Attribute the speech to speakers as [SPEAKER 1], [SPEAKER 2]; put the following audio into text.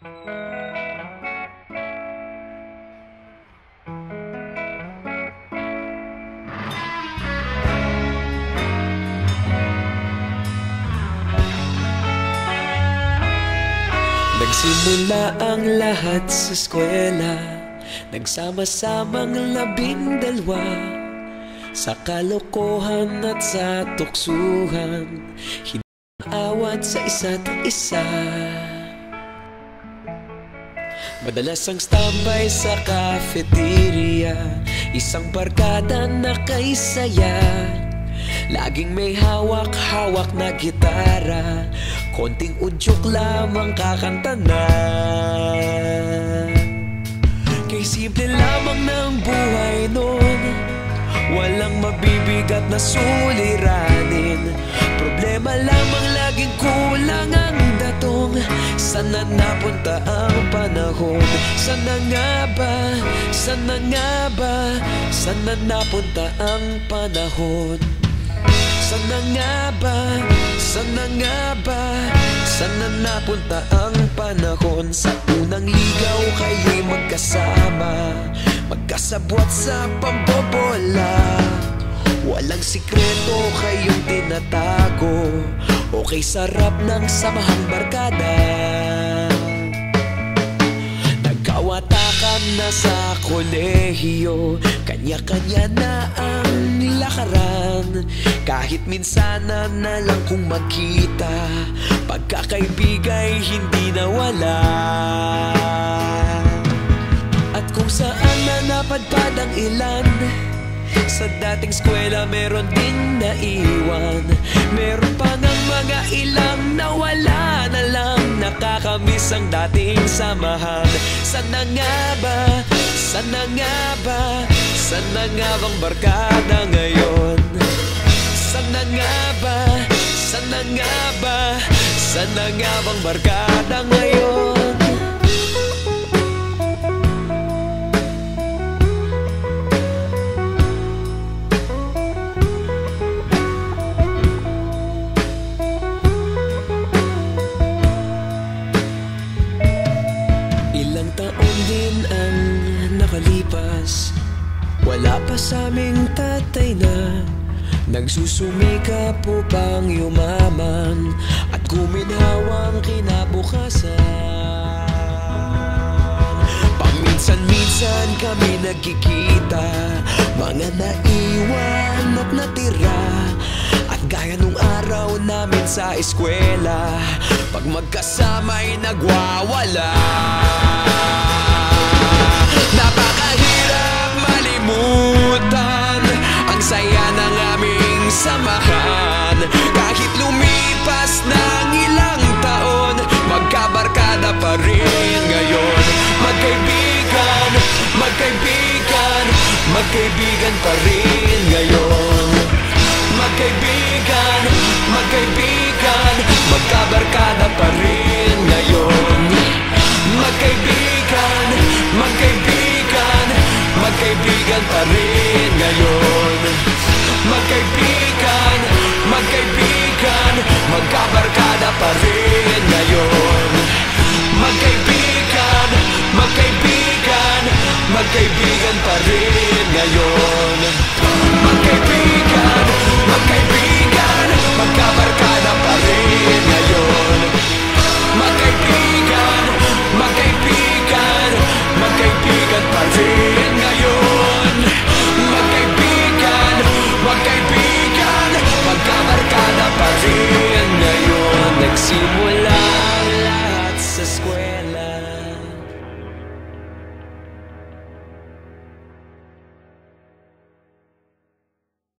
[SPEAKER 1] Nagsimula ang lahat sa eskwela, nagsama-samang 12 sa kalokohan at sa tuksuhan, hindi awat sa isa't isa. Madalas ang standby sa cafeteria, isang barkada na kay saya. Laging may hawak-hawak na gitara, konting udyok lamang kakanta na. Kay simple lamang ng buhay nun, walang mabibigat na suliranin. Problema lamang laging kulang ang datong. Sana napunta ang panahon? Sana nga ba? Sana nga ba? Sana napunta ang panahon? Sana nga ba? Sana nga ba? Sana napunta ang panahon? Sa unang ligaw kayo'y magkasama, magkasabwat sa pambobola. Walang sikreto kayong tinatago, okay sarap ng samahang barkada. Nagkawatakan na sa kolehiyo, kanya-kanya na ang lakaran. Kahit minsan na lang kung magkita, pagkakaibigay hindi nawala. At kung saan na napadpad ang ilan, sa dating eskwela meron ding naiwan. Meron pa ng mga ilang nawala na lang, nakakamiss ang dating samahan. Sana nga ba? Sana nga ba? Sana nga bang barkada ngayon? Sana nga ba? Sana nga ba? Sana nga bang barkada ngayon? Ilang taon din ang nakalipas, wala pa sa aming tatay na nagsusumikap upang yumaman at guminhawang kinabukasan. Paminsan-minsan kami nagkikita, mga naiwan at natira. At gaya nung araw namin sa eskwela, pag magkasama'y nagwawala. Napakahirap malimutan ang saya ng aming samahan. Kahit lumipas ng ilang taon, magkabarkada pa rin ngayon. Magkaibigan, magkaibigan, magkaibigan pa rin ngayon. Magkaibigan, magkaibigan, magkabarkada pa rin ngayon. Magkaibigan, magkaibigan, magkaibigan pa rin ngayon. Magkaibigan, magkaibigan, magkabarkada pa rin ngayon. Magkaibigan, magkaibigan, magkaibigan